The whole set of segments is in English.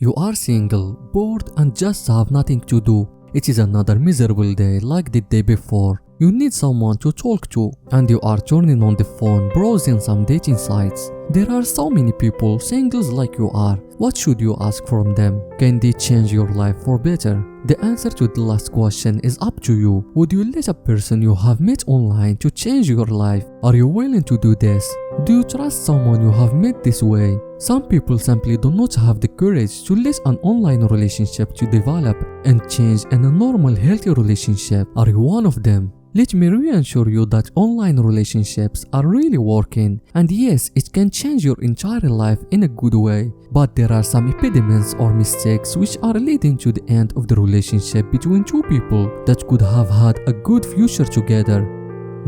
You are single, bored and just have nothing to do. It is another miserable day like the day before. You need someone to talk to and you are turning on the phone browsing some dating sites. There are so many people, singles like you are. What should you ask from them? Can they change your life for better? The answer to the last question is up to you. Would you let a person you have met online to change your life? Are you willing to do this? Do you trust someone you have met this way? Some people simply do not have the courage to let an online relationship to develop and change in a normal healthy relationship. Are you one of them? Let me reassure you that online relationships are really working, and yes, it can change your entire life in a good way, but there are some impediments or mistakes which are leading to the end of the relationship between two people that could have had a good future together.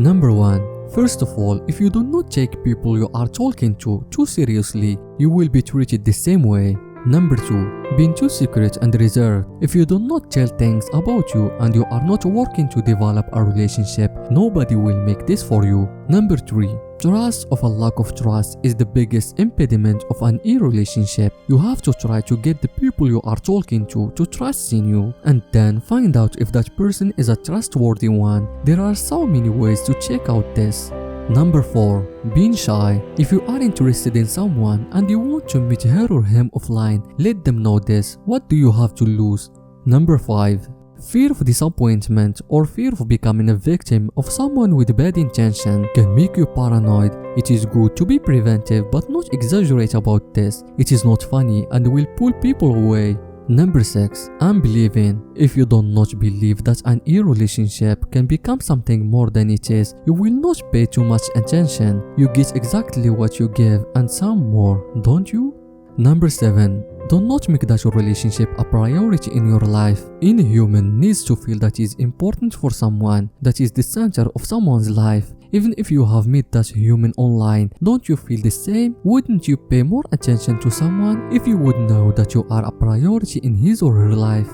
Number 1. First of all, if you do not take people you are talking to too seriously, you will be treated the same way. Number 2. Being too secret and reserved. If you do not tell things about you and you are not working to develop a relationship, nobody will make this for you. Number 3. Trust of a lack of trust is the biggest impediment of an relationship. You have to try to get the people you are talking to trust in you and then find out if that person is a trustworthy one. There are so many ways to check out this. Number 4. Being shy. If you are interested in someone and you want to meet her or him offline, let them know this. What do you have to lose? Number 5. Fear of disappointment or fear of becoming a victim of someone with bad intention can make you paranoid. It is good to be preventive but not exaggerate about this. It is not funny and will pull people away. Number 6. Unbelieving. If you do not believe that an relationship can become something more than it is, you will not pay too much attention. You get exactly what you give and some more, don't you? Number 7. Do not make that relationship a priority in your life. Any human needs to feel that is important for someone, that is the center of someone's life. Even if you have met that human online, don't you feel the same? Wouldn't you pay more attention to someone if you would know that you are a priority in his or her life?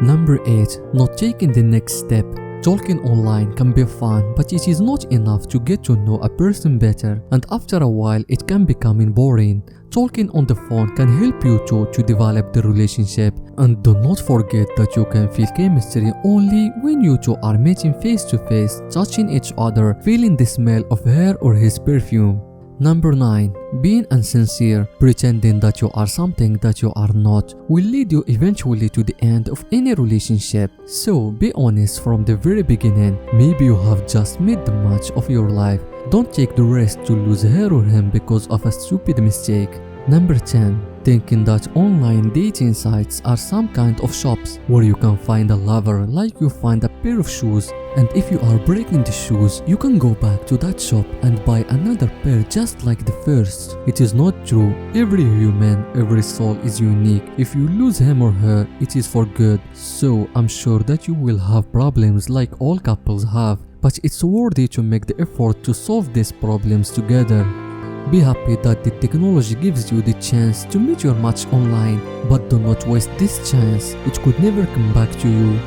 Number 8. Not taking the next step. Talking online can be fun, but it is not enough to get to know a person better, and after a while it can become boring. Talking on the phone can help you two to develop the relationship, and do not forget that you can feel chemistry only when you two are meeting face to face, touching each other, feeling the smell of her or his perfume. Number 9. Being insincere. Pretending that you are something that you are not will lead you eventually to the end of any relationship. So be honest from the very beginning. Maybe you have just made the match of your life. Don't take the risk to lose her or him because of a stupid mistake. Number 10. Thinking that online dating sites are some kind of shops where you can find a lover like you find a pair of shoes, and if you are breaking the shoes, you can go back to that shop and buy another pair just like the first. It is not true. Every human, every soul is unique. If you lose him or her, it is for good. So I'm sure that you will have problems like all couples have, but it's worthy to make the effort to solve these problems together. Be happy that the technology gives you the chance to meet your match online, but do not waste this chance. It could never come back to you.